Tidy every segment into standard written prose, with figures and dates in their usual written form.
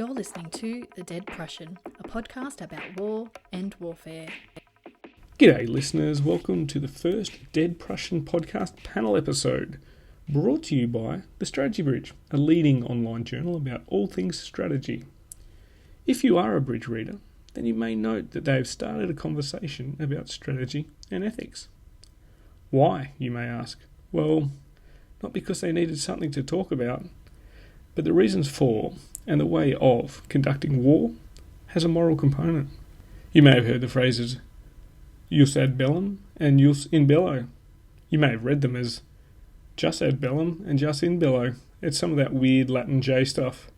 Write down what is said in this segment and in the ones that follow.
You're listening to The Dead Prussian, a podcast about war and warfare. G'day listeners, welcome to the first Dead Prussian podcast panel episode, brought to you by the Strategy Bridge, a leading online journal about all things strategy. If you are a Bridge reader, then you may note that they have started a conversation about strategy and ethics. Why, you may ask? Well, not because they needed something to talk about, but the reasons for and the way of conducting war has a moral component. You may have heard the phrases "Jus ad bellum" and "Jus in bello." You may have read them as "Jus ad bellum" and "Jus in bello." It's some of that weird Latin J stuff.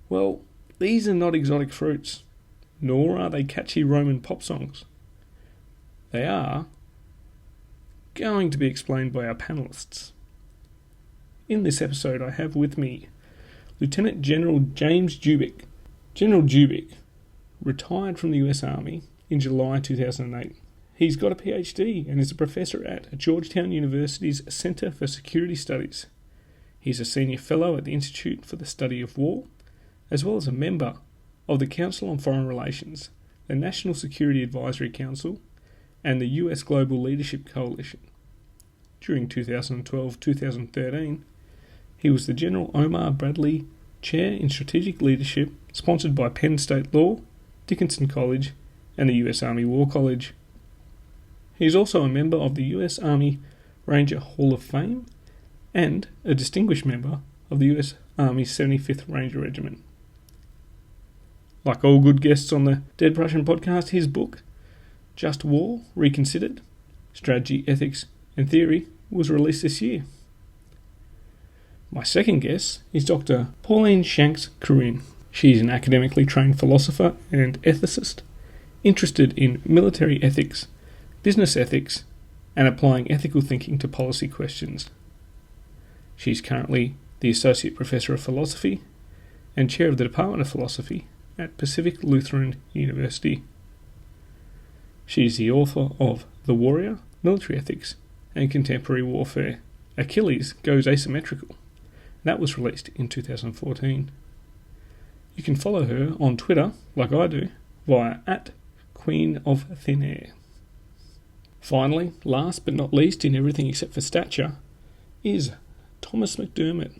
Well, these are not exotic fruits, nor are they catchy Roman pop songs. They are going to be explained by our panelists. In this episode, I have with me Lieutenant General James Jubick. General Jubick retired from the US Army in July 2008. He's got a PhD and is a professor at Georgetown University's Center for Security Studies. He's a senior fellow at the Institute for the Study of War, as well as a member of the Council on Foreign Relations, the National Security Advisory Council, and the US Global Leadership Coalition. During 2012-2013, he was the General Omar Bradley Chair in Strategic Leadership, sponsored by Penn State Law, Dickinson College, and the US Army War College. He is also a member of the US Army Ranger Hall of Fame and a distinguished member of the US Army 75th Ranger Regiment. Like all good guests on the Dead Prussian podcast, his book, Just War Reconsidered, Strategy, Ethics and Theory, was released this year. My second guest is Dr. Pauline Shanks-Corinne. She's an academically trained philosopher and ethicist, interested in military ethics, business ethics, and applying ethical thinking to policy questions. She's currently the Associate Professor of Philosophy and Chair of the Department of Philosophy at Pacific Lutheran University. She is the author of The Warrior, Military Ethics and Contemporary Warfare. Achilles Goes Asymmetrical. That was released in 2014. You can follow her on Twitter, like I do, via @QueenOfThinAir. Finally, last but not least in everything except for stature, is Thomas McDermott.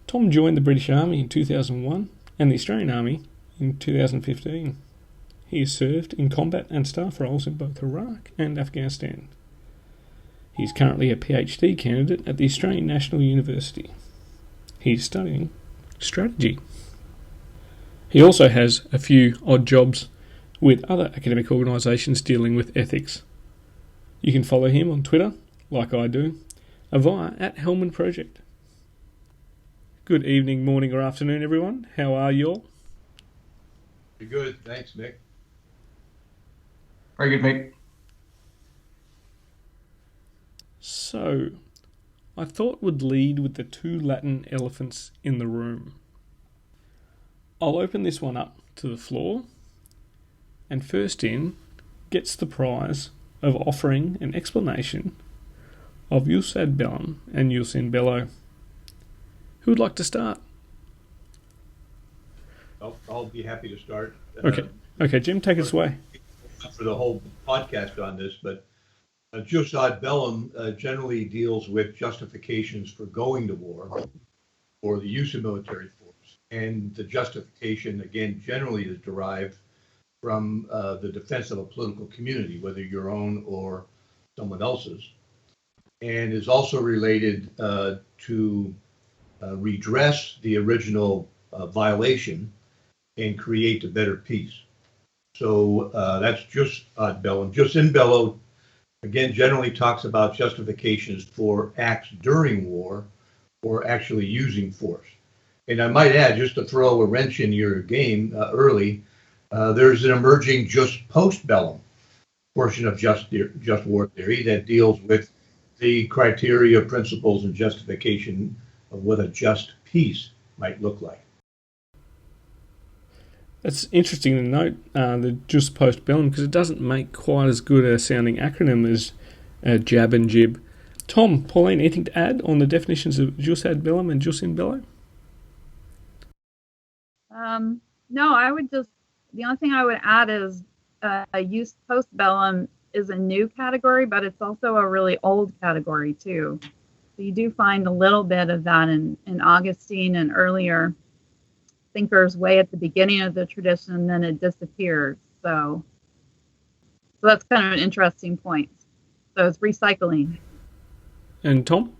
Tom joined the British Army in 2001 and the Australian Army in 2015. He has served in combat and staff roles in both Iraq and Afghanistan. He is currently a PhD candidate at the Australian National University. He is studying strategy. He also has a few odd jobs with other academic organisations dealing with ethics. You can follow him on Twitter, like I do, via @HellmanProject. Good evening, morning or afternoon, everyone. How are you all? Very good. Thanks, Mick. Very good, Mick. So, I thought would lead with the two Latin elephants in the room. I'll open this one up to the floor, and first in gets the prize of offering an explanation of Jus ad bellum and Jus in bello. Who would like to start? I'll be happy to start. Okay, Jim, take us away. For the whole podcast on this, but Jus ad bellum generally deals with justifications for going to war or the use of military force. And the justification, again, generally is derived from the defense of a political community, whether your own or someone else's, and is also related to redress the original violation and create a better peace. So that's Jus ad bellum. Jus in bello, again, generally talks about justifications for acts during war or actually using force. And I might add, just to throw a wrench in your game early, there's an emerging Jus Postbellum portion of just war theory that deals with the criteria, principles, and justification of what a just peace might look like. It's interesting to note the Jus Postbellum because it doesn't make quite as good a sounding acronym as JAB and JIB. Tom, Pauline, anything to add on the definitions of Jus ad bellum and Jus in bello? No, the only thing I would add is use Postbellum is a new category, but it's also a really old category too. So you do find a little bit of that in Augustine and earlier thinkers way at the beginning of the tradition, and then it disappears. So that's kind of an interesting point. So it's recycling. And Tom?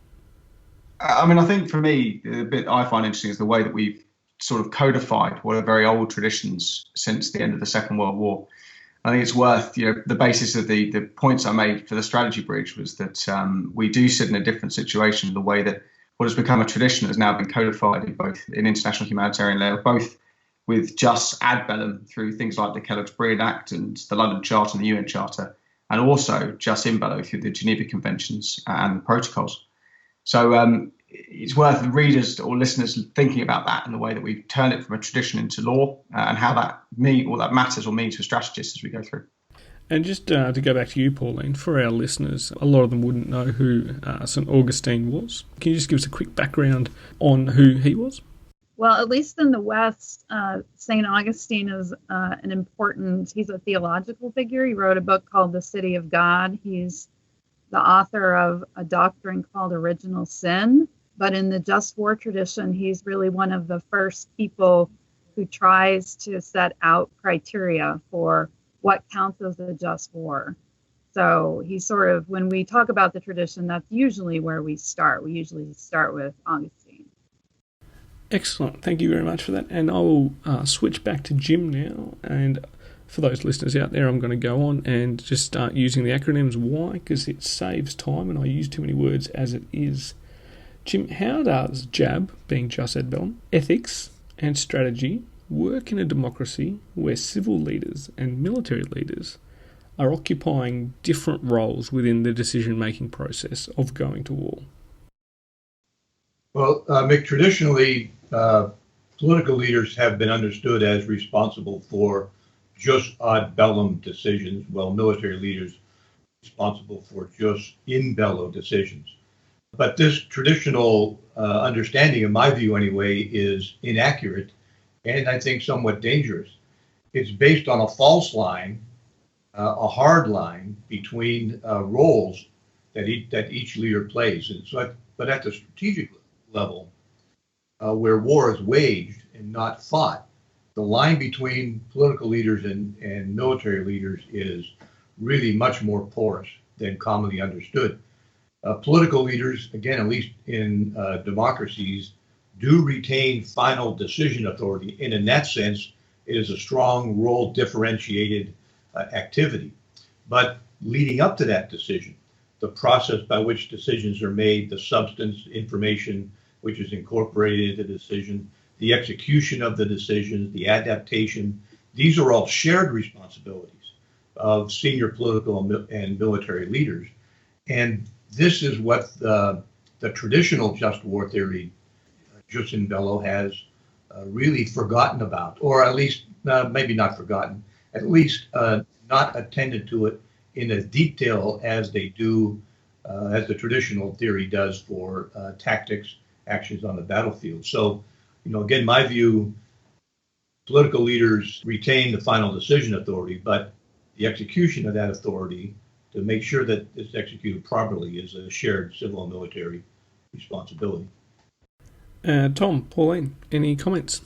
I mean, I think for me, the bit I find interesting is the way that we've sort of codified what are very old traditions since the end of the Second World War. I think it's worth, the basis of the points I made for the strategy bridge was that we do sit in a different situation, the way that what has become a tradition has now been codified in international humanitarian law, both with just ad bellum through things like the Kellogg-Briand Act and the London Charter and the UN Charter, and also just in bello through the Geneva Conventions and the protocols. So it's worth readers or listeners thinking about that and the way that we've turned it from a tradition into law and how that matters or means for strategists as we go through. And just to go back to you, Pauline, for our listeners, a lot of them wouldn't know who St. Augustine was. Can you just give us a quick background on who he was? Well, at least in the West, St. Augustine is he's a theological figure. He wrote a book called The City of God. He's the author of a doctrine called original sin. But in the just war tradition, he's really one of the first people who tries to set out criteria for what counts as a just war. So he's sort of, when we talk about the tradition, that's usually where we start. We usually start with Augustine. Excellent. Thank you very much for that. And I will switch back to Jim now. And for those listeners out there, I'm going to go on and just start using the acronyms. Why? Because it saves time and I use too many words as it is. Jim, how does JAB, being just ad bellum, ethics and strategy work in a democracy where civil leaders and military leaders are occupying different roles within the decision-making process of going to war? Well, Mick, traditionally, political leaders have been understood as responsible for just ad bellum decisions, while military leaders responsible for just in bello decisions. But this traditional understanding, in my view anyway, is inaccurate and I think somewhat dangerous. It's based on a false line, a hard line between roles that each leader plays. And so, but at the strategic level, where war is waged and not fought, the line between political leaders and military leaders is really much more porous than commonly understood. Political leaders, again, at least in democracies, do retain final decision authority. And in that sense, it is a strong role differentiated activity. But leading up to that decision, the process by which decisions are made, the substance information which is incorporated into the decision, the execution of the decisions, the adaptation, these are all shared responsibilities of senior political and military leaders. And this is what the traditional just war theory, jus in bello, has really forgotten about, or at least maybe not forgotten, at least not attended to it in as detail as they do, as the traditional theory does for tactics, actions on the battlefield. So, again, my view, political leaders retain the final decision authority, but the execution of that authority to make sure that it's executed properly is a shared civil and military responsibility. Tom, Pauline, any comments?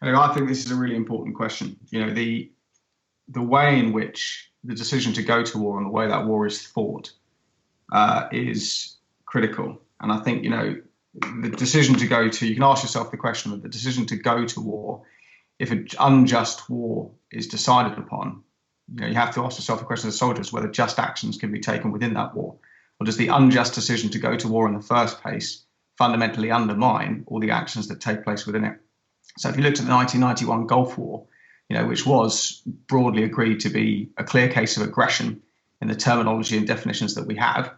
I think this is a really important question. The way in which the decision to go to war and the way that war is fought is critical. And I think, the decision to go to, you can ask yourself the question of the decision to go to war, if an unjust war is decided upon, you have to ask yourself the question as soldiers whether just actions can be taken within that war. Or does the unjust decision to go to war in the first place fundamentally undermine all the actions that take place within it? So if you looked at the 1991 Gulf War, which was broadly agreed to be a clear case of aggression in the terminology and definitions that we have,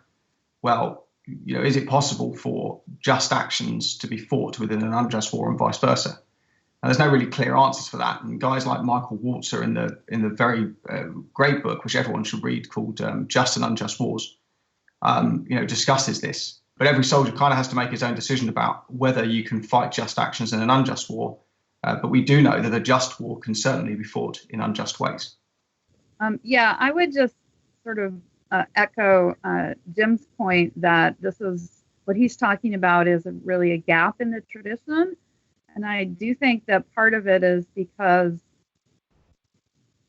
well, is it possible for just actions to be fought within an unjust war and vice versa? And there's no really clear answers for that. And guys like Michael Walzer in the very great book, which everyone should read, called Just and Unjust Wars, discusses this. But every soldier kind of has to make his own decision about whether you can fight just actions in an unjust war But we do know that a just war can certainly be fought in unjust ways. Yeah, I would just sort of echo Jim's point that this is what he's talking about is really a gap in the tradition. And I do think that part of it is because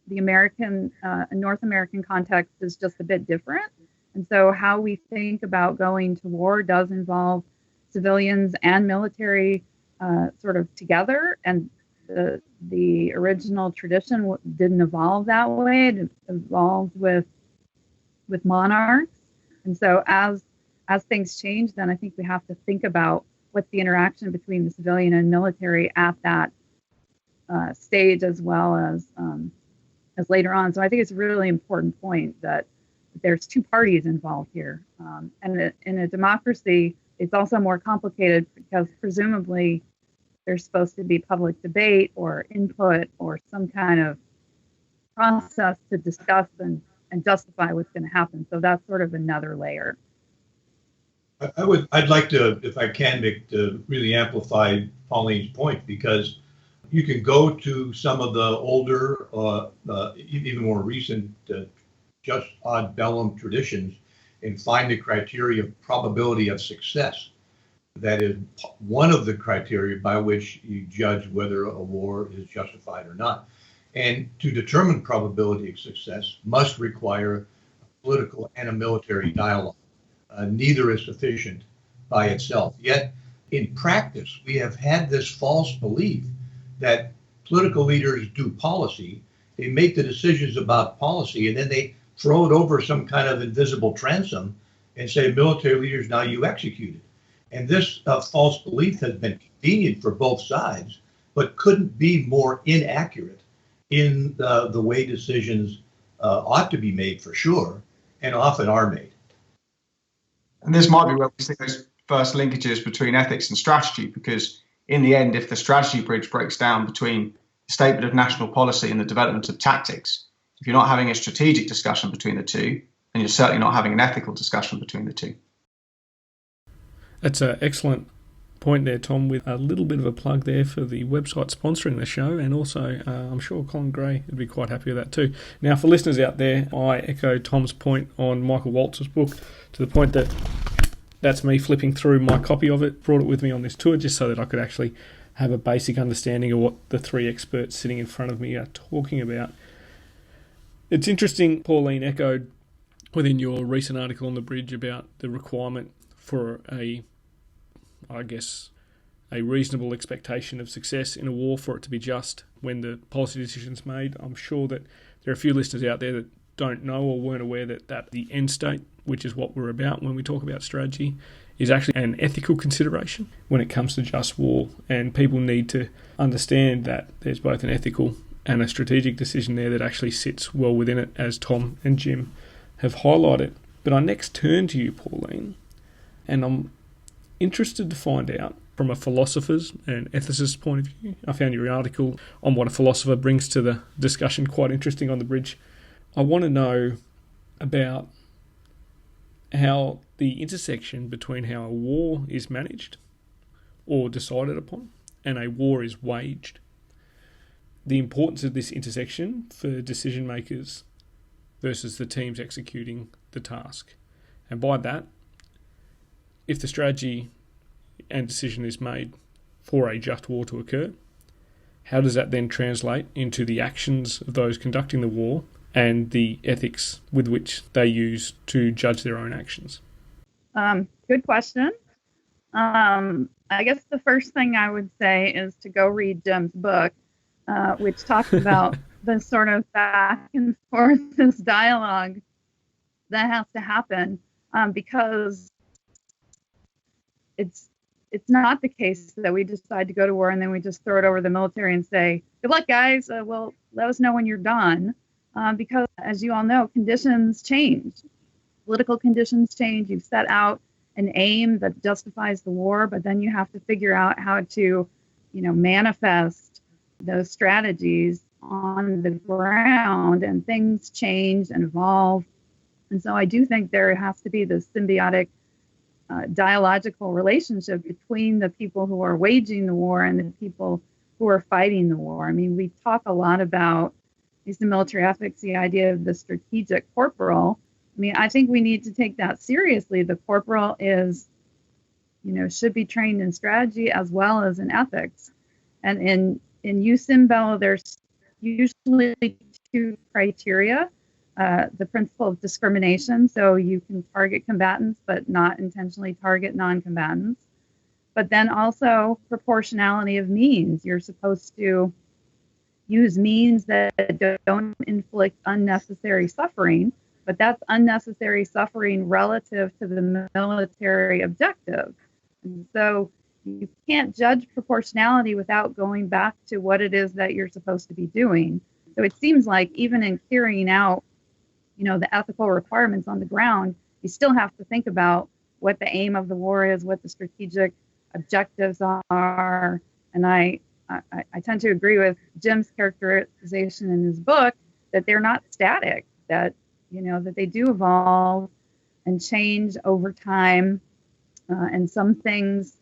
the North American context is just a bit different. And so how we think about going to war does involve civilians and military sort of together. And the original tradition didn't evolve that way. It evolved with monarchs. And so as things change, then I think we have to think about what's the interaction between the civilian and military at that stage as well as later on. So I think it's a really important point that there's two parties involved here. And in a democracy, it's also more complicated because presumably there's supposed to be public debate or input or some kind of process to discuss and justify what's going to happen. So that's sort of another layer. I'd like to, if I can, Mick, to really amplify Pauline's point, because you can go to some of the older, even more recent, just odd Bellum traditions and find the criteria of probability of success. That is one of the criteria by which you judge whether a war is justified or not. And to determine probability of success must require a political and a military dialogue. Neither is sufficient by itself. Yet, in practice, we have had this false belief that political leaders do policy, they make the decisions about policy, and then they throw it over some kind of invisible transom and say, military leaders, now you execute it. And this false belief has been convenient for both sides, but couldn't be more inaccurate in the way decisions ought to be made for sure, and often are made. And this might be where we see those first linkages between ethics and strategy, because in the end, if the strategy bridge breaks down between the statement of national policy and the development of tactics, if you're not having a strategic discussion between the two, then you're certainly not having an ethical discussion between the two. That's an excellent point there, Tom, with a little bit of a plug there for the website sponsoring the show, and also I'm sure Colin Gray would be quite happy with that too. Now, for listeners out there, I echo Tom's point on Michael Waltz's book to the point that that's me flipping through my copy of it, brought it with me on this tour just so that I could actually have a basic understanding of what the three experts sitting in front of me are talking about. It's interesting, Pauline echoed within your recent article on the bridge about the requirement for a reasonable expectation of success in a war for it to be just when the policy decision's made. I'm sure that there are a few listeners out there that don't know or weren't aware that the end state, which is what we're about when we talk about strategy, is actually an ethical consideration when it comes to just war. And people need to understand that there's both an ethical and a strategic decision there that actually sits well within it, as Tom and Jim have highlighted. But I next turn to you, Pauline, and I'm interested to find out from a philosopher's and ethicist's point of view. I found your article on what a philosopher brings to the discussion quite interesting on the bridge. I want to know about how the intersection between how a war is managed or decided upon and a war is waged, the importance of this intersection for decision makers versus the teams executing the task. And by that, if the strategy and decision is made for a just war to occur, how does that then translate into the actions of those conducting the war and the ethics with which they use to judge their own actions? Good question. I guess the first thing I would say is to go read Jim's book, which talks about the sort of back and forth, this dialogue that has to happen, because it's not the case that we decide to go to war and then we just throw it over the military and say, good luck, guys. Well, let us know when you're done. Because, as you all know, conditions change. Political conditions change. You've set out an aim that justifies the war, but then you have to figure out how to, manifest those strategies on the ground, and things change and evolve. And so I do think there has to be this symbiotic dialogical relationship between the people who are waging the war and the people who are fighting the war. I mean, we talk a lot about, at least in military ethics, the idea of the strategic corporal. I mean, I think we need to take that seriously. The corporal is, should be trained in strategy as well as in ethics. And in CivilMilitary, there's usually 2 criteria. The principle of discrimination, so you can target combatants but not intentionally target non-combatants. But then also proportionality of means. You're supposed to use means that don't inflict unnecessary suffering, but that's unnecessary suffering relative to the military objective. And so you can't judge proportionality without going back to what it is that you're supposed to be doing. So it seems like even in carrying out, the ethical requirements on the ground, you still have to think about what the aim of the war is, what the strategic objectives are. And I tend to agree with Jim's characterization in his book that they're not static, that that they do evolve and change over time, and some things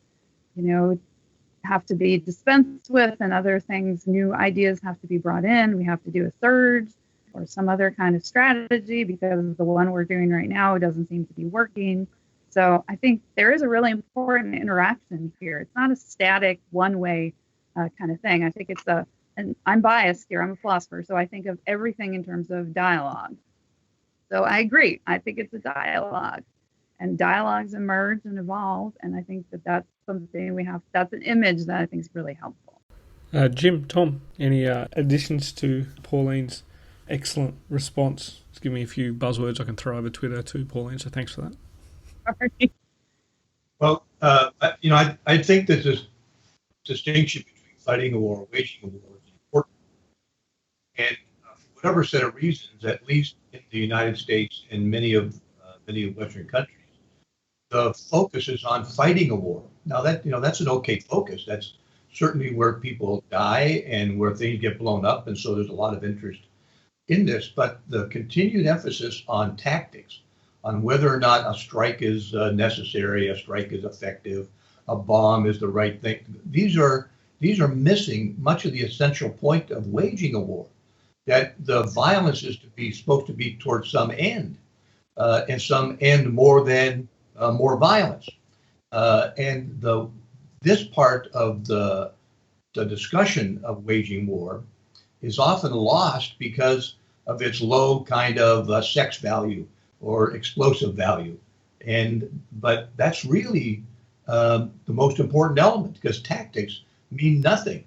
have to be dispensed with, and other things, new ideas have to be brought in. We have to do a surge or some other kind of strategy because the one we're doing right now doesn't seem to be working. So I think there is a really important interaction here. It's not a static one-way kind of thing. I think it's and I'm biased here, I'm a philosopher, so I think of everything in terms of dialogue. So I agree. I think it's a dialogue, and dialogues emerge and evolve. And I think that's something that's an image that I think is really helpful. Jim, Tom, any additions to Pauline's excellent response? Just give me a few buzzwords I can throw over Twitter to Pauline, so thanks for that. Sorry. Well, I think that this distinction between fighting a war and waging a war is important. And for whatever set of reasons, at least in the United States and many of Western countries, the focus is on fighting a war. Now that's an okay focus. That's certainly where people die and where things get blown up, and so there's a lot of interest in this. But the continued emphasis on tactics, on whether or not a strike is necessary, a strike is effective, a bomb is the right thing. These are missing much of the essential point of waging a war. That the violence is supposed to be towards some end, and some end more than more violence. And this part of the discussion of waging war is often lost because of its low kind of sex value or explosive value. But that's really the most important element, because tactics mean nothing.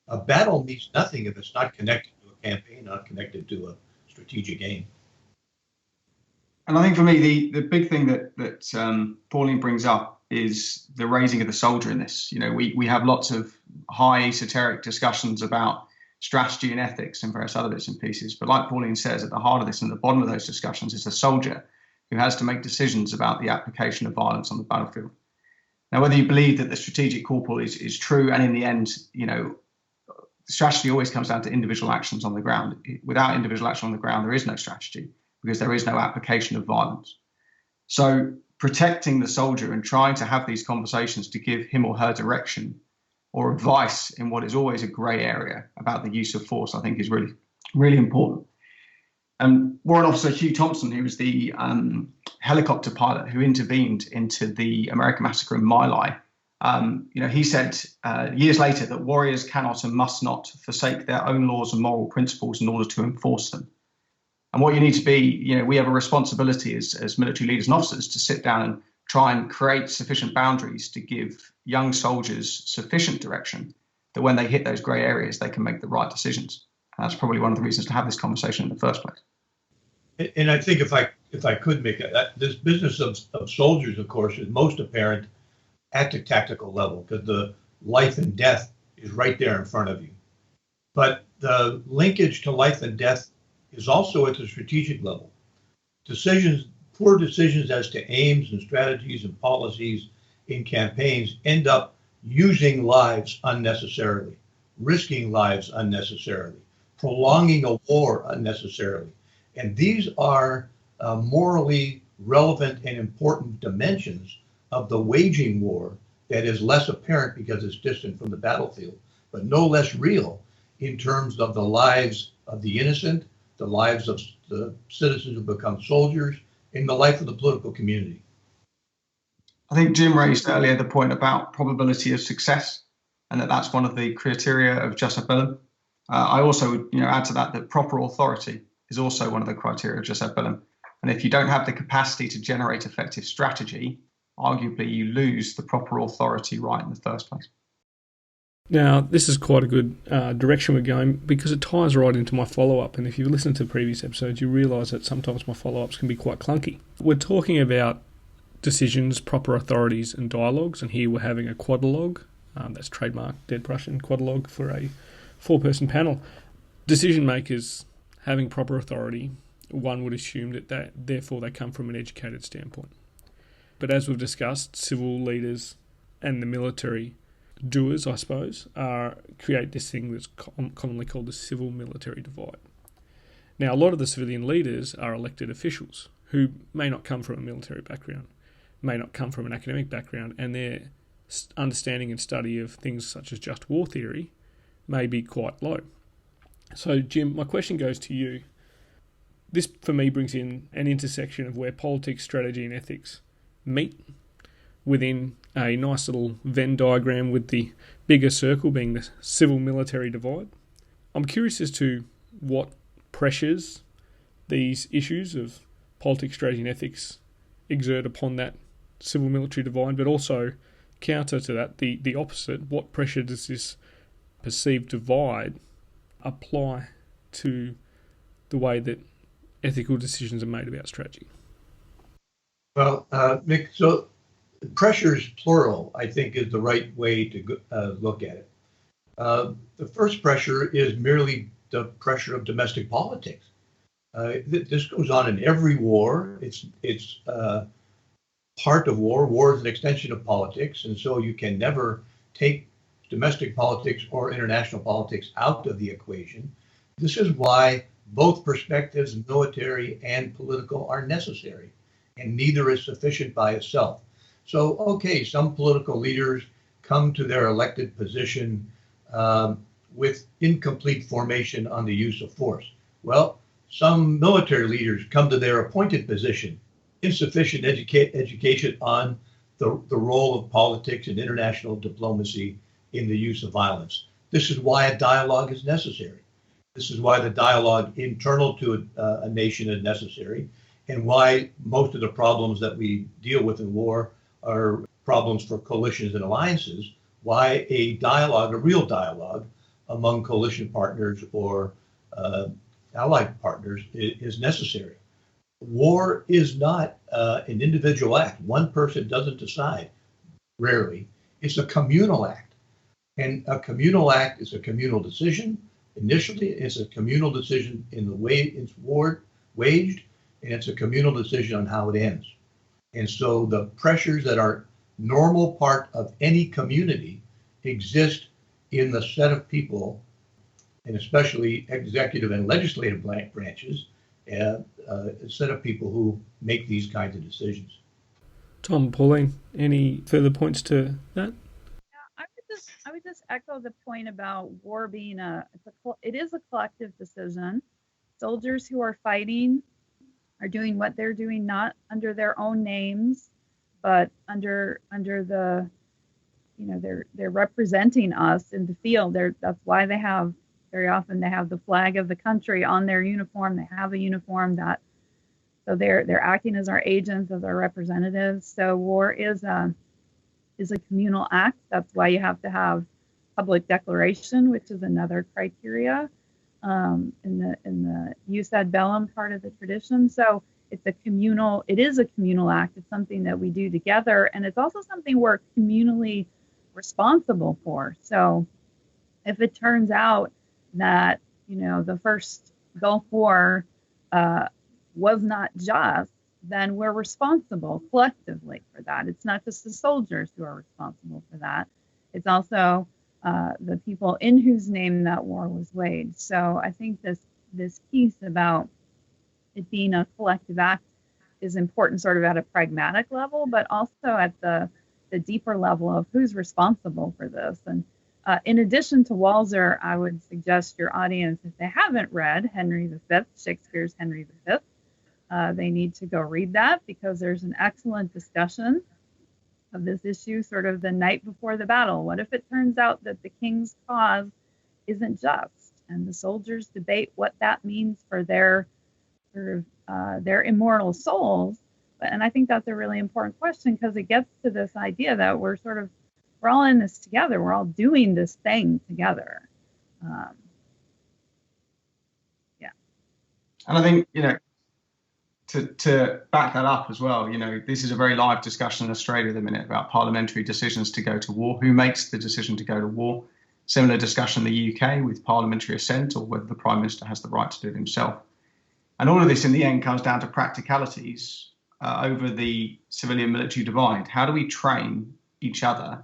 A battle means nothing if it's not connected to a campaign, not connected to a strategic aim. And I think for me, the big thing that Pauline brings up is the raising of the soldier in this. We have lots of high esoteric discussions about strategy and ethics and various other bits and pieces. But like Pauline says, at the heart of this and the bottom of those discussions is the soldier who has to make decisions about the application of violence on the battlefield. Now, whether you believe that the strategic corporal is true, and in the end, strategy always comes down to individual actions on the ground. Without individual action on the ground, there is no strategy, because there is no application of violence. So protecting the soldier and trying to have these conversations to give him or her direction or advice in what is always a grey area about the use of force, I think is really, really important. And Warrant Officer Hugh Thompson, who was the helicopter pilot who intervened into the American massacre in My Lai, he said years later that warriors cannot and must not forsake their own laws and moral principles in order to enforce them. And what you need to be, we have a responsibility as military leaders and officers to sit down and try and create sufficient boundaries to give young soldiers sufficient direction that when they hit those grey areas, they can make the right decisions. And that's probably one of the reasons to have this conversation in the first place. And I think if I could make this business of soldiers, of course, is most apparent at the tactical level, because the life and death is right there in front of you. But the linkage to life and death is also at the strategic level. Poor decisions as to aims and strategies and policies in campaigns end up using lives unnecessarily, risking lives unnecessarily, prolonging a war unnecessarily. And these are morally relevant and important dimensions of the waging war that is less apparent because it's distant from the battlefield, but no less real in terms of the lives of the innocent, the lives of the citizens who become soldiers, in the life of the political community. I think Jim raised earlier the point about probability of success, and that's one of the criteria of Jus ad Bellum. I also would add to that proper authority is also one of the criteria of Jus ad Bellum. And if you don't have the capacity to generate effective strategy, arguably you lose the proper authority right in the first place. Now, this is quite a good direction we're going because it ties right into my follow-up. And if you've listened to previous episodes, you realise that sometimes my follow-ups can be quite clunky. We're talking about decisions, proper authorities and dialogues, and here we're having a quadrilogue. That's trademark Dead Prussian quadrilogue for a 4-person panel. Decision makers having proper authority, one would assume that therefore they come from an educated standpoint. But as we've discussed, civil leaders and the military doers, I suppose, create this thing that's commonly called the civil-military divide. Now, a lot of the civilian leaders are elected officials who may not come from a military background, may not come from an academic background, and their understanding and study of things such as just war theory may be quite low. So, Jim, my question goes to you. This, for me, brings in an intersection of where politics, strategy and ethics meet within a nice little Venn diagram with the bigger circle being the civil-military divide. I'm curious as to what pressures these issues of politics, strategy and ethics exert upon that civil-military divide, but also counter to that, the opposite. What pressure does this perceived divide apply to the way that ethical decisions are made about strategy? Well, Mick, so pressures, plural, I think is the right way to look at it. The first pressure is merely the pressure of domestic politics. This goes on in every war. It's part of war. War is an extension of politics, and so you can never take domestic politics or international politics out of the equation. This is why both perspectives, military and political, are necessary, and neither is sufficient by itself. So, okay, some political leaders come to their elected position with incomplete formation on the use of force. Well, some military leaders come to their appointed position, insufficient education on the role of politics and international diplomacy in the use of violence. This is why a dialogue is necessary. This is why the dialogue internal to a nation is necessary, and why most of the problems that we deal with in war are problems for coalitions and alliances, why a dialogue, a real dialogue among coalition partners or allied partners is necessary. War is not an individual act. One person doesn't decide, rarely. It's a communal act. And a communal act is a communal decision. Initially, it's a communal decision in the way it's waged, and it's a communal decision on how it ends. And so the pressures that are normal part of any community exist in the set of people, and especially executive and legislative branches, a set of people who make these kinds of decisions. Tom, Pauline, any further points to that? I would just echo the point about war being it is a collective decision. Soldiers who are fighting are doing what they're doing, not under their own names, but under the, they're representing us in the field. That's why very often they have the flag of the country on their uniform. They have a uniform so they're acting as our agents, as our representatives. So war is a communal act. That's why you have to have public declaration, which is another criteria in the Jus ad Bellum part of the tradition. So it is a communal act. It's something that we do together, and it's also something we're communally responsible for. So if it turns out that the first Gulf War was not just, then we're responsible collectively for that. It's not just the soldiers who are responsible for that. It's also the people in whose name that war was waged. So I think this piece about it being a collective act is important sort of at a pragmatic level, but also at the deeper level of who's responsible for this. And In addition to Walzer, I would suggest your audience, if they haven't read Henry V, Shakespeare's Henry V, they need to go read that, because there's an excellent discussion of this issue sort of the night before the battle. What if it turns out that the king's cause isn't just, and the soldiers debate what that means for their sort of their immortal souls? And I think that's a really important question, because it gets to this idea that we're all in this together. We're all doing this thing together. Yeah. And I think, to back that up as well, this is a very live discussion in Australia at the minute about parliamentary decisions to go to war. Who makes the decision to go to war? Similar discussion in the UK with parliamentary assent, or whether the Prime Minister has the right to do it himself. And all of this in the end comes down to practicalities over the civilian-military divide. How do we train each other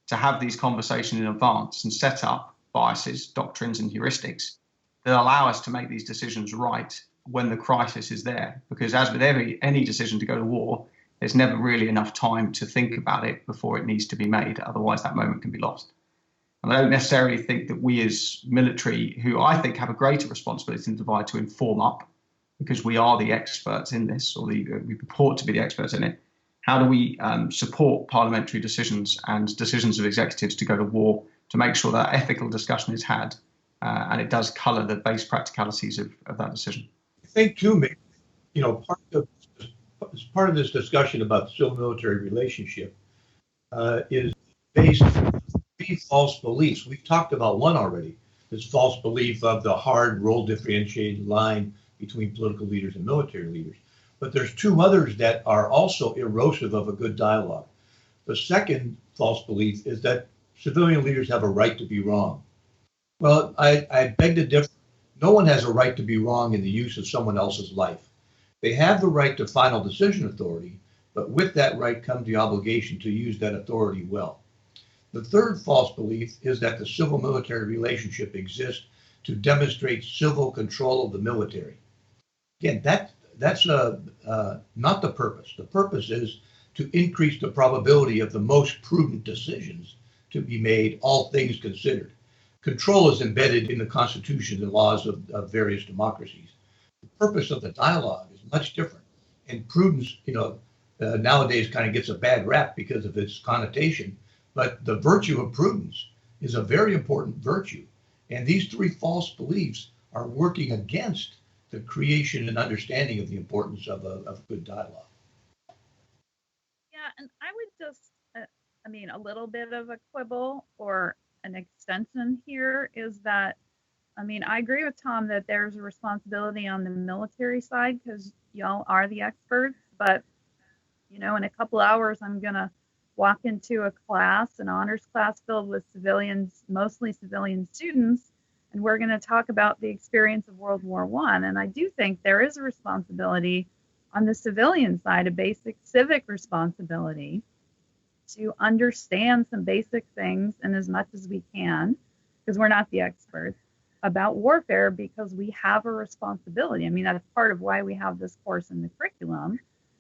to have these conversations in advance and set up biases, doctrines and heuristics that allow us to make these decisions right when the crisis is there? Because as with any decision to go to war, there's never really enough time to think about it before it needs to be made. Otherwise, that moment can be lost. And I don't necessarily think that we as military, who I think have a greater responsibility in the divide to inform up, because we are the experts in this, or we purport to be the experts in it. How do we support parliamentary decisions and decisions of executives to go to war to make sure that ethical discussion is had and it does colour the base practicalities of that decision? I think too, Mick, part of this discussion about the civil-military relationship is based on three false beliefs. We've talked about one already, this false belief of the hard role differentiated line between political leaders and military leaders. But there's two others that are also erosive of a good dialogue. The second false belief is that civilian leaders have a right to be wrong. Well, I beg to differ. No one has a right to be wrong in the use of someone else's life. They have the right to final decision authority, but with that right comes the obligation to use that authority well. The third false belief is that the civil-military relationship exists to demonstrate civil control of the military. Again, that's not the purpose. The purpose is to increase the probability of the most prudent decisions to be made, all things considered. Control is embedded in the constitution and laws of various democracies. The purpose of the dialogue is much different. And prudence, nowadays kind of gets a bad rap because of its connotation, but the virtue of prudence is a very important virtue. And these three false beliefs are working against the creation and understanding of the importance of good dialogue. Yeah, and I would just, a little bit of a quibble or an extension here is that, I agree with Tom that there's a responsibility on the military side because y'all are the experts, but, in a couple hours, I'm going to walk into a class, an honors class filled with civilians, mostly civilian students, and we're going to talk about the experience of World War I. And I do think there is a responsibility on the civilian side, a basic civic responsibility to understand some basic things and as much as we can, because we're not the experts, about warfare, because we have a responsibility. That's part of why we have this course in the curriculum,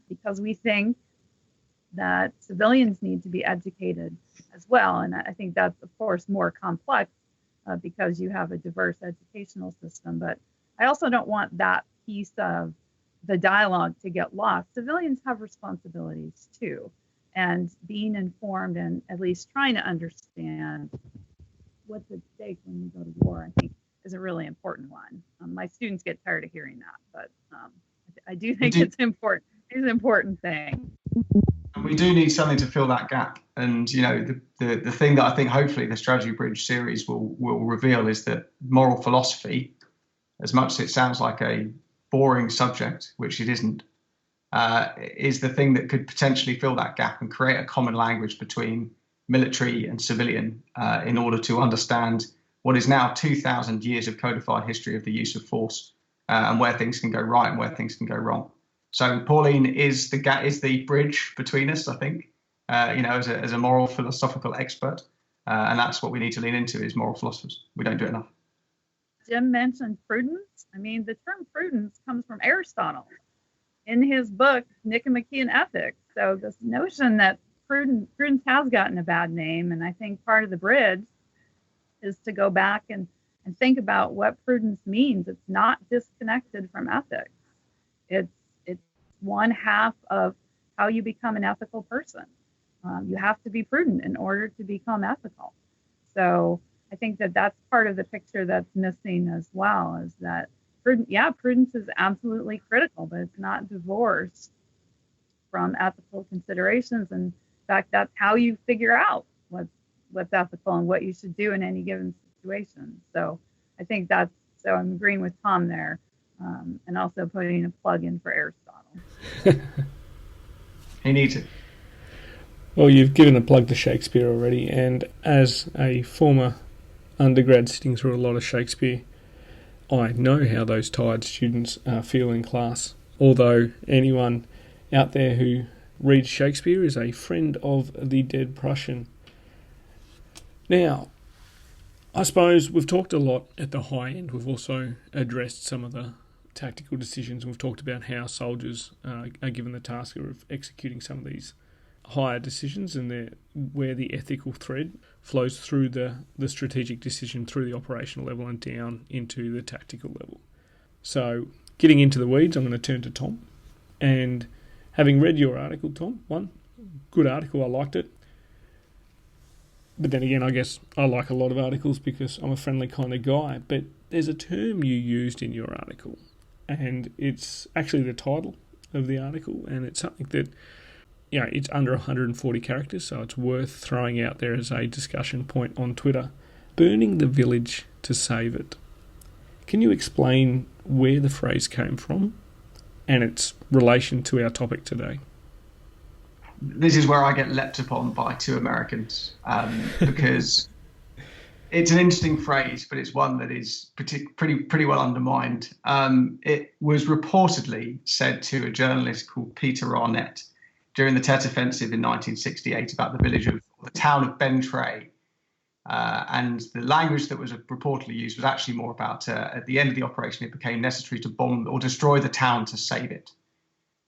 because we think that civilians need to be educated as well. And I think that's, of course, more complex because you have a diverse educational system. But I also don't want that piece of the dialogue to get lost. Civilians have responsibilities too. And being informed and at least trying to understand what's at stake when you go to war, I think, is a really important one. My students get tired of hearing that, but I do think it's important. It's an important thing. And we do need something to fill that gap. And, the thing that I think hopefully the Strategy Bridge series will reveal is that moral philosophy, as much as it sounds like a boring subject, which it isn't, is the thing that could potentially fill that gap and create a common language between military and civilian in order to understand what is now 2,000 years of codified history of the use of force and where things can go right and where things can go wrong. So Pauline is the bridge between us, I think, as a moral philosophical expert. And that's what we need to lean into is moral philosophers. We don't do it enough. Jim mentioned prudence. The term prudence comes from Aristotle in his book, Nicomachean Ethics. So this notion that prudence has gotten a bad name, and I think part of the bridge is to go back and think about what prudence means. It's not disconnected from ethics. It's one half of how you become an ethical person. You have to be prudent in order to become ethical. So I think that that's part of the picture that's missing as well, is that prudence is absolutely critical, but it's not divorced from ethical considerations. And in fact, that's how you figure out what's ethical and what you should do in any given situation. So I think so I'm agreeing with Tom there, and also putting a plug in for Aristotle. He needs it. Well, you've given a plug to Shakespeare already, and as a former undergrad sitting through a lot of Shakespeare, I know how those tired students feel in class. Although anyone out there who reads Shakespeare is a friend of the dead Prussian. Now, I suppose we've talked a lot at the high end. We've also addressed some of the tactical decisions. We've talked about how soldiers are given the task of executing some of these higher decisions, and where the ethical thread flows through the strategic decision through the operational level and down into the tactical level. So getting into the weeds, I'm going to turn to Tom. And having read your article, Tom, one, good article, I liked it. But then again, I guess I like a lot of articles because I'm a friendly kind of guy. But there's a term you used in your article, and it's actually the title of the article, and it's something that, it's under 140 characters, so it's worth throwing out there as a discussion point on Twitter. Burning the village to save it. Can you explain where the phrase came from and its relation to our topic today? This is where I get leapt upon by two Americans, because it's an interesting phrase, but it's one that is pretty well undermined. It was reportedly said to a journalist called Peter Arnett during the Tet Offensive in 1968 about the town of Bentray. And the language that was reportedly used was actually more about, at the end of the operation, it became necessary to bomb or destroy the town to save it.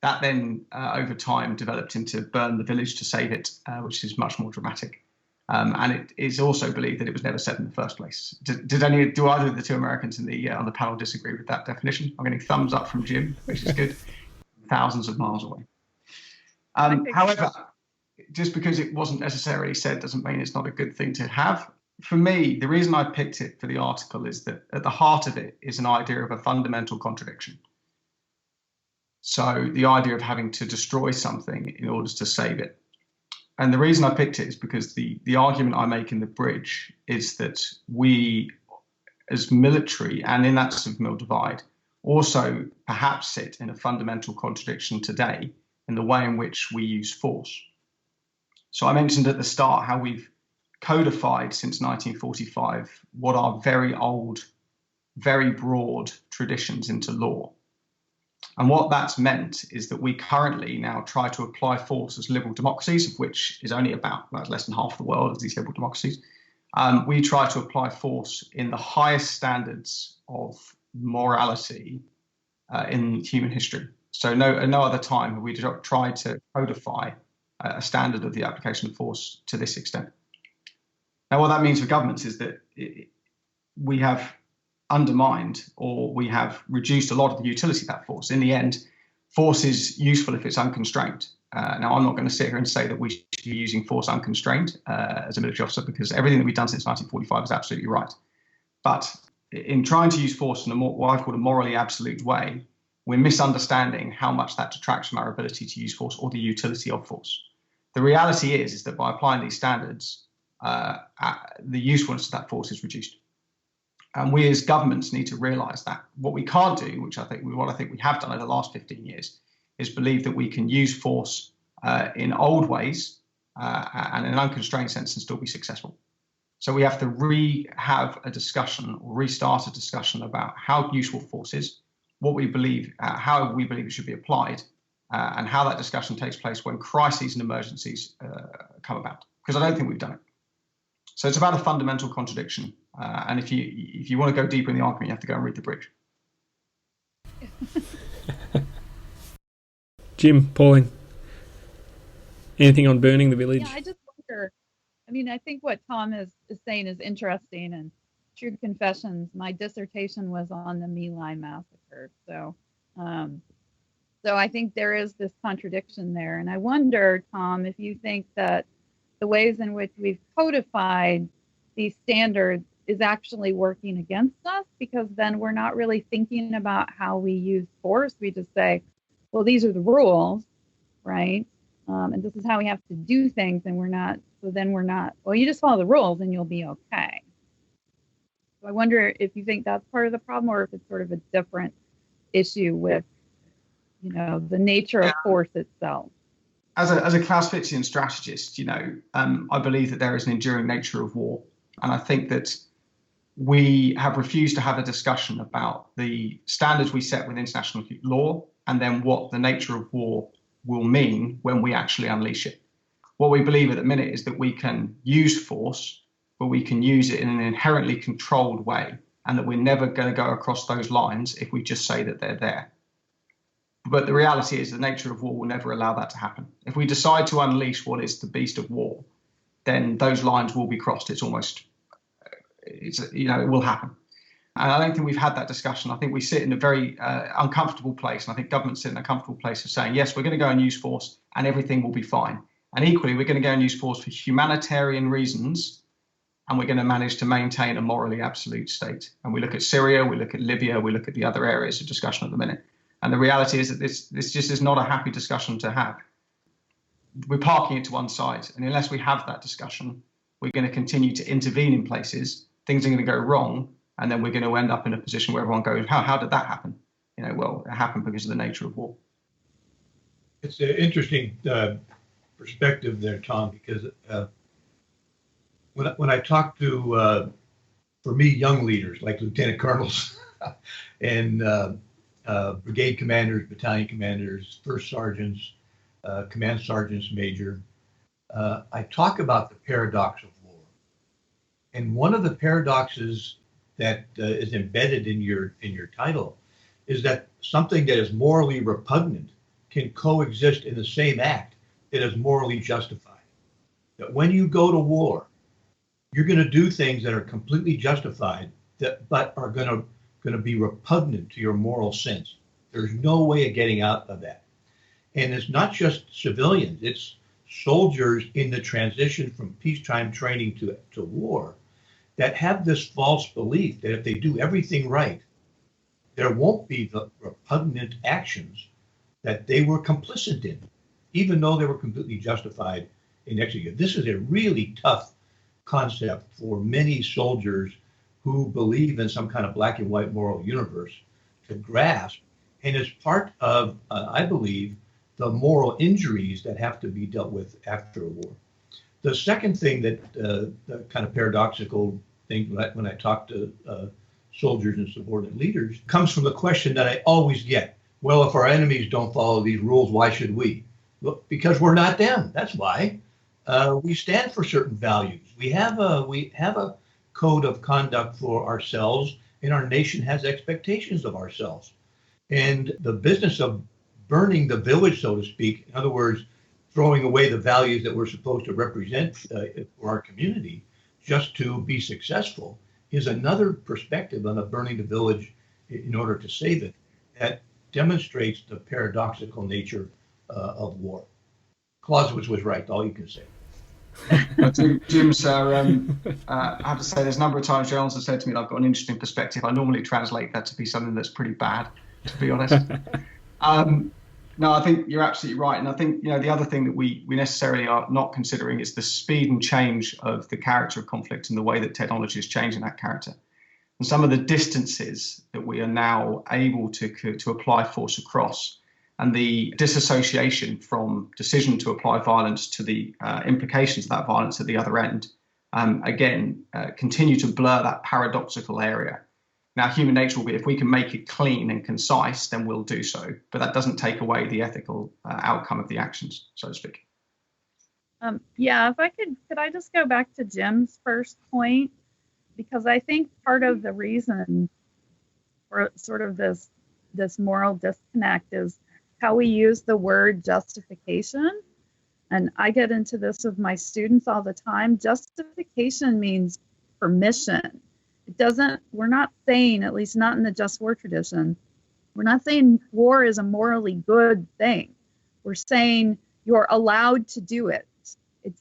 That then, over time, developed into burn the village to save it, which is much more dramatic. And it is also believed that it was never said in the first place. Do either of the two Americans on the panel disagree with that definition? I'm getting thumbs up from Jim, which is good. Thousands of miles away. However, just because it wasn't necessarily said doesn't mean it's not a good thing to have. For me, the reason I picked it for the article is that at the heart of it is an idea of a fundamental contradiction. So the idea of having to destroy something in order to save it. And the reason I picked it is because the argument I make in the bridge is that we, as military, and in that CivilMilitary Divide, also perhaps sit in a fundamental contradiction today in the way in which we use force. So I mentioned at the start how we've codified since 1945 what are very old, very broad traditions into law. And what that's meant is that we currently now try to apply force as liberal democracies, of which is only about less than half the world of these liberal democracies. We try to apply force in the highest standards of morality in human history. So no other time have we tried to codify a standard of the application of force to this extent. Now, what that means for governments is that we have undermined, or we have reduced a lot of the utility of that force. In the end, force is useful if it's unconstrained. Now, I'm not going to sit here and say that we should be using force unconstrained as a military officer, because everything that we've done since 1945 is absolutely right. But in trying to use force in what I've called a morally absolute way, we're misunderstanding how much that detracts from our ability to use force or the utility of force. The reality is that by applying these standards, the usefulness of that force is reduced. And we as governments need to realise that. What we can't do, what I think we have done over the last 15 years, is believe that we can use force in old ways and in an unconstrained sense and still be successful. So we have to have a discussion or restart a discussion about how useful force is, what we believe, how we believe it should be applied, and how that discussion takes place when crises and emergencies come about. Because I don't think we've done it. So it's about a fundamental contradiction. And if you want to go deeper in the argument, you have to go and read the bridge. Jim, Pauline, anything on burning the village? Yeah, I just wonder. I mean, I think what Tom is saying is interesting, and true confessions. My dissertation was on the My Lai massacre, so I think there is this contradiction there, and I wonder, Tom, if you think that the ways in which we've codified these standards is actually working against us, because then we're not really thinking about how we use force. We just say, well, these are the rules, right? And this is how we have to do things, and we're not, well, you just follow the rules and you'll be okay. So I wonder if you think that's part of the problem, or if it's sort of a different issue with, the nature of force itself. As a Clausewitzian strategist, I believe that there is an enduring nature of war. And I think that we have refused to have a discussion about the standards we set with international law and then what the nature of war will mean when we actually unleash it. What we believe at the minute is that we can use force, but we can use it in an inherently controlled way, and that we're never going to go across those lines if we just say that they're there. But the reality is the nature of war will never allow that to happen. If we decide to unleash what is the beast of war, then those lines will be crossed. It will happen. And I don't think we've had that discussion. I think we sit in a very uncomfortable place. And I think governments sit in a comfortable place of saying, yes, we're going to go and use force and everything will be fine. And equally, we're going to go and use force for humanitarian reasons. And we're going to manage to maintain a morally absolute state. And we look at Syria, we look at Libya, we look at the other areas of discussion at the minute. And the reality is that this just is not a happy discussion to have. We're parking it to one side. And unless we have that discussion, we're going to continue to intervene in places. Things are going to go wrong. And then we're going to end up in a position where everyone goes, how did that happen? Well, it happened because of the nature of war. It's an interesting perspective there, Tom, because when I talk to, for me, young leaders like lieutenant colonels and brigade commanders, battalion commanders, first sergeants, command sergeants, major, I talk about the paradox of war. And one of the paradoxes that is embedded in your title is that something that is morally repugnant can coexist in the same act that is morally justified. That when you go to war, you're going to do things that are completely justified, but are going to be repugnant to your moral sense. There's no way of getting out of that. And it's not just civilians, it's soldiers in the transition from peacetime training to war that have this false belief that if they do everything right, there won't be the repugnant actions that they were complicit in, even though they were completely justified in executing. This is a really tough concept for many soldiers who believe in some kind of black and white moral universe to grasp. And it's part of, I believe, the moral injuries that have to be dealt with after a war. The second thing that, the kind of paradoxical thing when I talk to soldiers and subordinate leaders, comes from the question that I always get. Well, if our enemies don't follow these rules, why should we? Well, because we're not them. That's why. We stand for certain values. We have a code of conduct for ourselves, and our nation has expectations of ourselves. And the business of burning the village, so to speak, in other words, throwing away the values that we're supposed to represent for our community just to be successful, is another perspective on burning the village in order to save it that demonstrates the paradoxical nature of war. Clausewitz was right, all you can say. Jim, sir, I have to say there's a number of times journalists have said to me that I've got an interesting perspective. I normally translate that to be something that's pretty bad, to be honest. No, I think you're absolutely right. And I think, the other thing that we necessarily are not considering is the speed and change of the character of conflict and the way that technology is changing that character. And some of the distances that we are now able to apply force across, and the disassociation from decision to apply violence to the implications of that violence at the other end, continue to blur that paradoxical area. Now, human nature will be, if we can make it clean and concise, then we'll do so. But that doesn't take away the ethical outcome of the actions, so to speak. If I could I just go back to Jim's first point? Because I think part of the reason for sort of this moral disconnect is how we use the word justification. And I get into this with my students all the time. Justification means permission. It doesn't, we're not saying, at least not in the just war tradition, we're not saying war is a morally good thing. We're saying you're allowed to do it.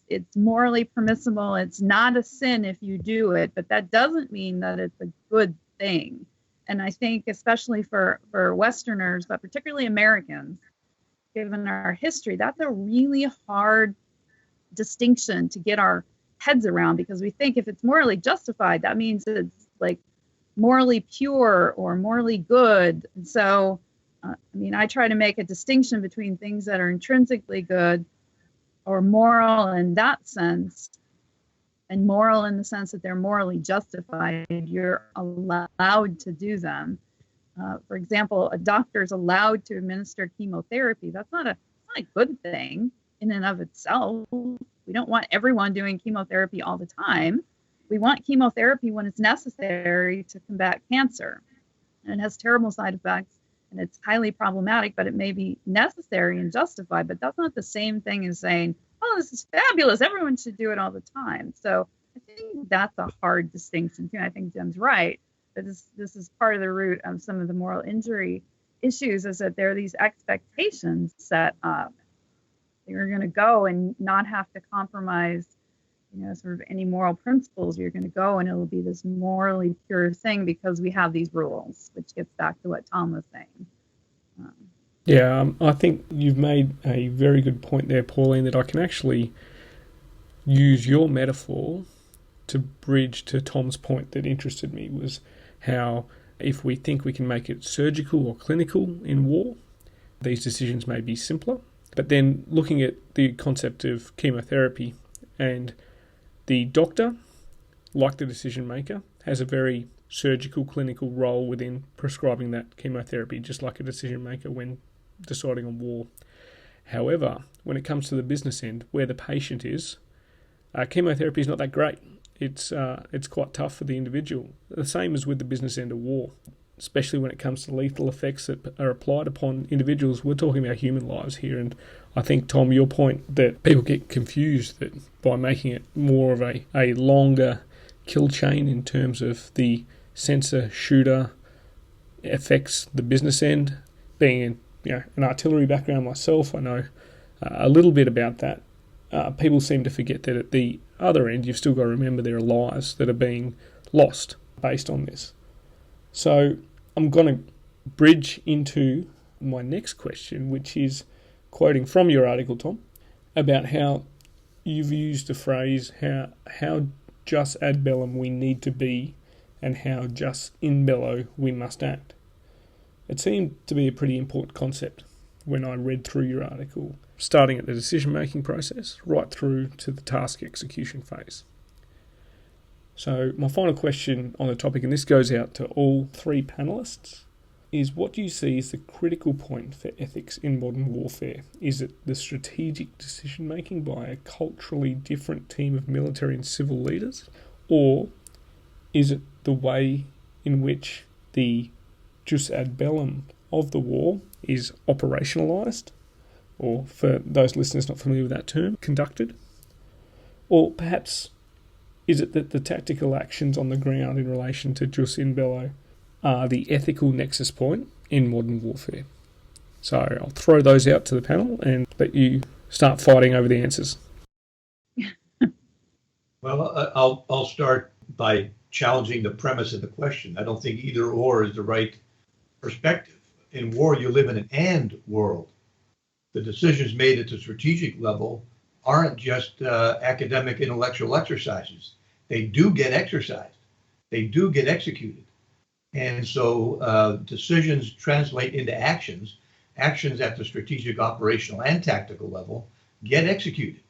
It's morally permissible. It's not a sin if you do it, but that doesn't mean that it's a good thing. And I think especially for Westerners, but particularly Americans, given our history, that's a really hard distinction to get our heads around, because we think if it's morally justified, that means it's like morally pure or morally good. And so, I try to make a distinction between things that are intrinsically good or moral in that sense, and moral in the sense that they're morally justified. You're allowed to do them. For example, a doctor is allowed to administer chemotherapy. That's not a good thing in and of itself. We don't want everyone doing chemotherapy all the time. We want chemotherapy when it's necessary to combat cancer. And it has terrible side effects, and it's highly problematic, but it may be necessary and justified. But that's not the same thing as saying, oh, this is fabulous, everyone should do it all the time. So I think that's a hard distinction too. I think Jim's right. This is part of the root of some of the moral injury issues, is that there are these expectations set up. You're going to go and not have to compromise, sort of any moral principles. You're going to go and it'll be this morally pure thing because we have these rules, which gets back to what Tom was saying. I think you've made a very good point there, Pauline, that I can actually use your metaphor to bridge to Tom's point that interested me, was how if we think we can make it surgical or clinical in war, these decisions may be simpler. But then looking at the concept of chemotherapy, and the doctor, like the decision maker, has a very surgical clinical role within prescribing that chemotherapy, just like a decision maker when deciding on war. However, when it comes to the business end, where the patient is, chemotherapy is not that great. It's quite tough for the individual. The same as with the business end of war, especially when it comes to lethal effects that are applied upon individuals. We're talking about human lives here, and I think, Tom, your point that people get confused that by making it more of a longer kill chain in terms of the sensor shooter affects the business end. Being an artillery background myself, I know a little bit about that. People seem to forget that at the other end, you've still got to remember there are lives that are being lost based on this. So I'm going to bridge into my next question, which is quoting from your article, Tom, about how you've used the phrase how just ad bellum we need to be and how just in bello we must act. It seemed to be a pretty important concept when I read through your article, starting at the decision-making process right through to the task execution phase. So my final question on the topic, and this goes out to all three panelists, is what do you see as the critical point for ethics in modern warfare? Is it the strategic decision-making by a culturally different team of military and civil leaders? Or is it the way in which the jus ad bellum of the war is operationalised, or for those listeners not familiar with that term, conducted? Or perhaps is it that the tactical actions on the ground in relation to jus in bello are the ethical nexus point in modern warfare? So I'll throw those out to the panel and let you start fighting over the answers. Well, I'll start by challenging the premise of the question. I don't think either or is the right perspective. In war, you live in an and world. The decisions made at the strategic level aren't just academic intellectual exercises. They do get exercised. They do get executed. And so decisions translate into actions. Actions at the strategic, operational, and tactical level get executed.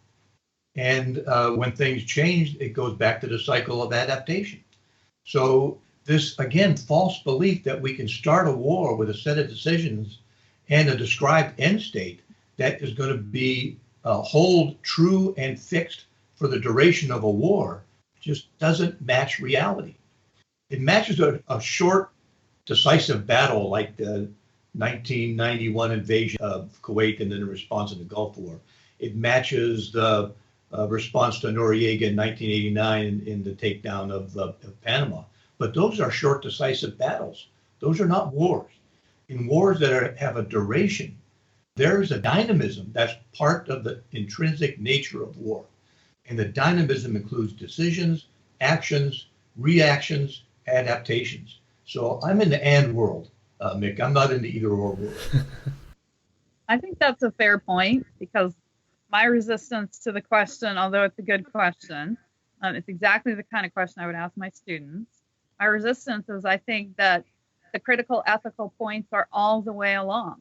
And when things change, it goes back to the cycle of adaptation. So this, again, false belief that we can start a war with a set of decisions and a described end state that is going to be hold true and fixed for the duration of a war just doesn't match reality. It matches a short, decisive battle like the 1991 invasion of Kuwait and then the response in the Gulf War. It matches the response to Noriega in 1989 in the takedown of Panama. But those are short, decisive battles. Those are not wars. In wars that have a duration, there's a dynamism that's part of the intrinsic nature of war. And the dynamism includes decisions, actions, reactions, adaptations. So I'm in the and world, Mick. I'm not in the either or world. I think that's a fair point, because my resistance to the question, although it's a good question, it's exactly the kind of question I would ask my students. My resistance is I think that the critical ethical points are all the way along,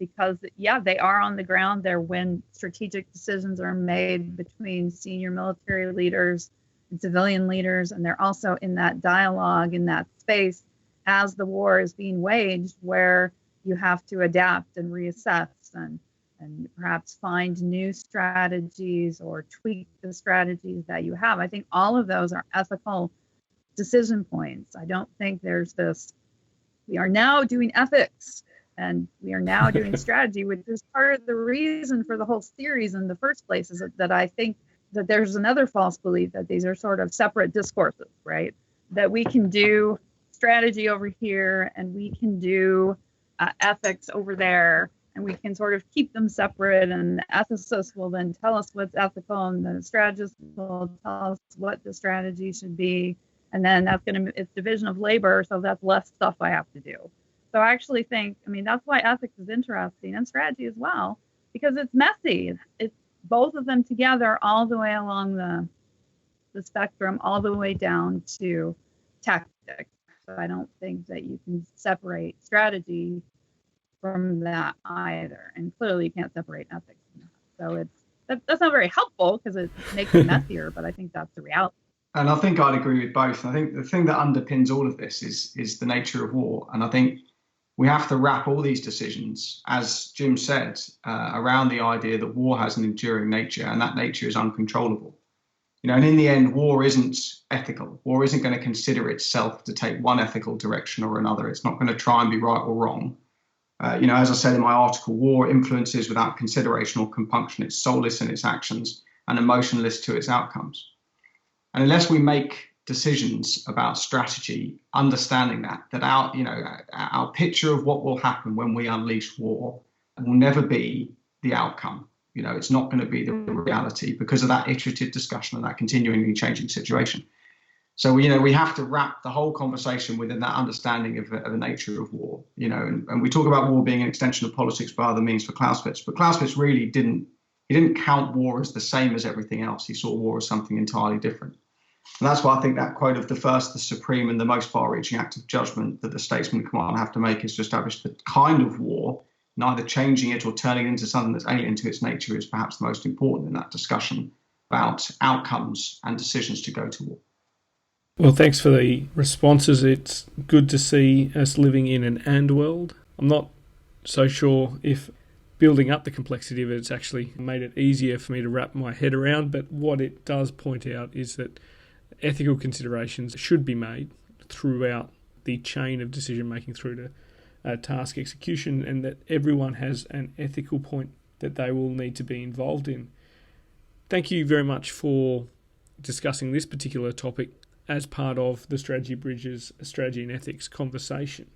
because, yeah, they are on the ground there when strategic decisions are made between senior military leaders and civilian leaders, and they're also in that dialogue, in that space as the war is being waged, where you have to adapt and reassess and perhaps find new strategies or tweak the strategies that you have. I think all of those are ethical decision points. I don't think there's this, we are now doing ethics and we are now doing strategy, which is part of the reason for the whole series in the first place, is that I think that there's another false belief that these are sort of separate discourses, right? That we can do strategy over here and we can do ethics over there, and we can sort of keep them separate, and the ethicist will then tell us what's ethical and the strategist will tell us what the strategy should be, and then it's division of labor, so that's less stuff I have to do. So I actually think, that's why ethics is interesting, and strategy as well, because it's messy. It's both of them together all the way along the spectrum, all the way down to tactics. So I don't think that you can separate strategy from that either. And clearly you can't separate ethics from that. So that's not very helpful, because it makes it messier, but I think that's the reality. And I think I'd agree with both. And I think the thing that underpins all of this is the nature of war. And I think we have to wrap all these decisions, as Jim said, around the idea that war has an enduring nature, and that nature is uncontrollable. And in the end, war isn't ethical. War isn't going to consider itself to take one ethical direction or another. It's not going to try and be right or wrong. As I said in my article, war influences without consideration or compunction. It's soulless in its actions and emotionless to its outcomes. And unless we make decisions about strategy, understanding that our picture of what will happen when we unleash war will never be the outcome. It's not going to be the reality, because of that iterative discussion and that continually changing situation. So, we have to wrap the whole conversation within that understanding of the nature of war, and we talk about war being an extension of politics by other means for Clausewitz, but Clausewitz really didn't count war as the same as everything else. He saw war as something entirely different. And that's why I think that quote of the first, the supreme and the most far-reaching act of judgment that the statesman and commander have to make is to establish the kind of war, neither changing it or turning it into something that's alien to its nature, is perhaps the most important in that discussion about outcomes and decisions to go to war. Well, thanks for the responses. It's good to see us living in an and world. I'm not so sure if building up the complexity of it's actually made it easier for me to wrap my head around, but what it does point out is that ethical considerations should be made throughout the chain of decision making through to task execution, and that everyone has an ethical point that they will need to be involved in. Thank you very much for discussing this particular topic as part of the Strategy Bridge's Strategy and Ethics conversation.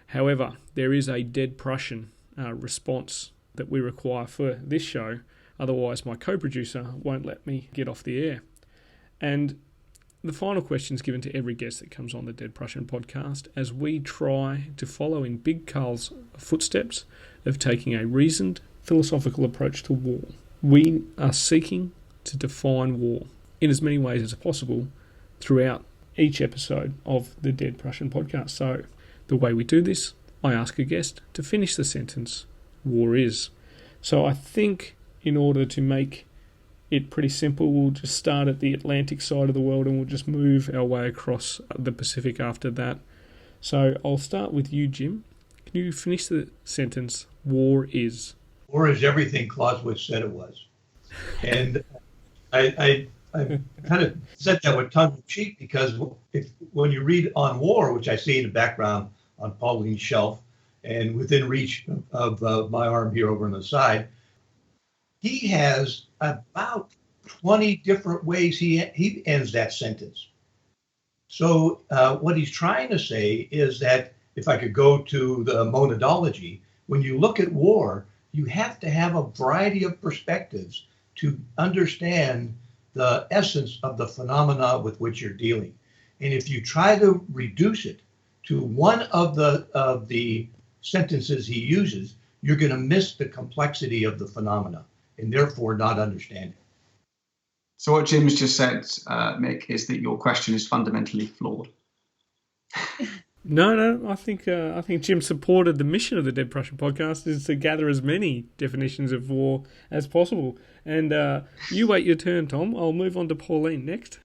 However, there is a dead Prussian response that we require for this show, otherwise my co-producer won't let me get off the air. And the final question is given to every guest that comes on the Dead Prussian podcast, as we try to follow in Big Carl's footsteps of taking a reasoned, philosophical approach to war. We are seeking to define war in as many ways as possible throughout each episode of the Dead Prussian podcast. So the way we do this, I ask a guest to finish the sentence, war is. So I think in order to make it pretty simple, we'll just start at the Atlantic side of the world and we'll just move our way across the Pacific after that. So I'll start with you, Jim. Can you finish the sentence, war is? War is everything Clausewitz said it was. And I kind of said that with tongue in cheek, because when you read On War, which I see in the background on Pauline's shelf and within reach of my arm here over on the side, he has about 20 different ways he ends that sentence. So what he's trying to say is that, if I could go to the monadology, when you look at war, you have to have a variety of perspectives to understand the essence of the phenomena with which you're dealing. And if you try to reduce it to one of the sentences he uses, you're going to miss the complexity of the phenomena and therefore not understand it. So what Jim's just said, Mick, is that your question is fundamentally flawed. No, I think Jim supported the mission of the Dead Prussian podcast is to gather as many definitions of war as possible. And you wait your turn, Tom. I'll move on to Pauline next.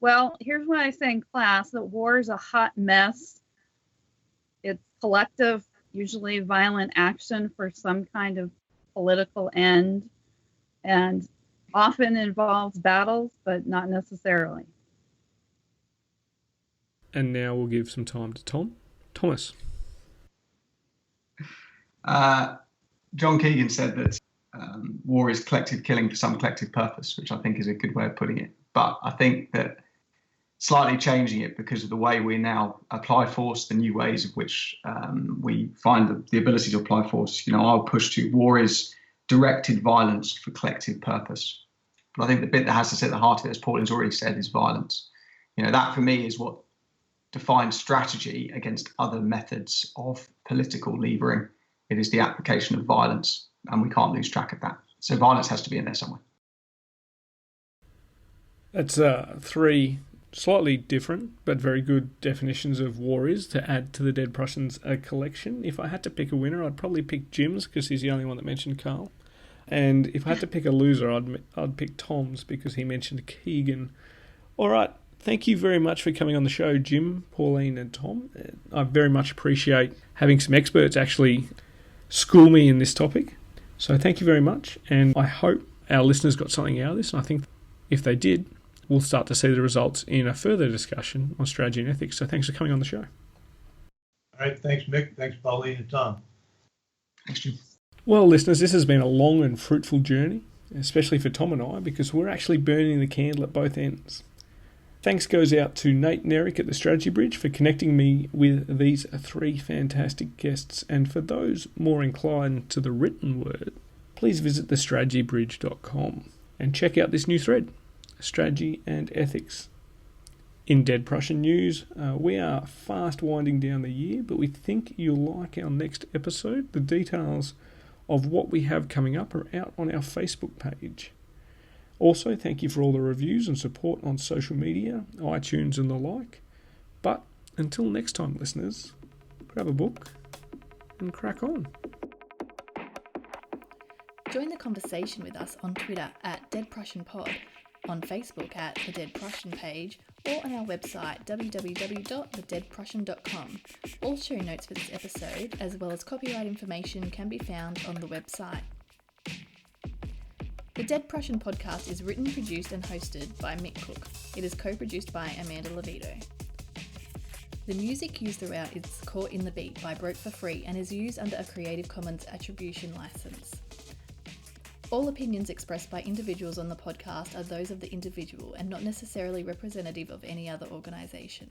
Well, here's what I say in class, that war is a hot mess. It's collective, usually violent action for some kind of political end, and often involves battles, but not necessarily. And now we'll give some time to Tom. Thomas. John Keegan said that war is collective killing for some collective purpose, which I think is a good way of putting it. But I think that slightly changing it because of the way we now apply force, the new ways of which we find the ability to apply force, I'll push to war is directed violence for collective purpose. But I think the bit that has to sit at the heart of it, as Pauline's already said, is violence. That for me is what defines strategy against other methods of political levering. It is the application of violence, and we can't lose track of that. So violence has to be in there somewhere. That's three slightly different but very good definitions of war is to add to the Dead Prussians collection. If I had to pick a winner, I'd probably pick Jim's because he's the only one that mentioned Carl. And if I had to pick a loser, I'd pick Tom's because he mentioned Keegan. All right, thank you very much for coming on the show, Jim, Pauline and Tom. I very much appreciate having some experts actually school me in this topic. So thank you very much, and I hope our listeners got something out of this, and I think if they did, we'll start to see the results in a further discussion on strategy and ethics. So thanks for coming on the show. All right, thanks, Mick. Thanks, Pauline and Tom. Thanks, Jim. Well, listeners, this has been a long and fruitful journey, especially for Tom and I, because we're actually burning the candle at both ends. Thanks goes out to Nate and Eric at the Strategy Bridge for connecting me with these three fantastic guests. And for those more inclined to the written word, please visit thestrategybridge.com and check out this new thread, Strategy and Ethics. In Dead Prussian news, we are fast winding down the year, but we think you'll like our next episode. The details of what we have coming up are out on our Facebook page. Also, thank you for all the reviews and support on social media, iTunes and the like. But until next time, listeners, grab a book and crack on. Join the conversation with us on Twitter at Dead Prussian Pod, on Facebook at the Dead Prussian page, or on our website www.thedeadprussian.com. All show notes for this episode, as well as copyright information, can be found on the website. The Dead Prussian podcast is written, produced and hosted by Mick Cook. It is co-produced by Amanda Levito. The music used throughout is Caught in the Beat by Broke for Free and is used under a Creative Commons Attribution license. All opinions expressed by individuals on the podcast are those of the individual and not necessarily representative of any other organisation.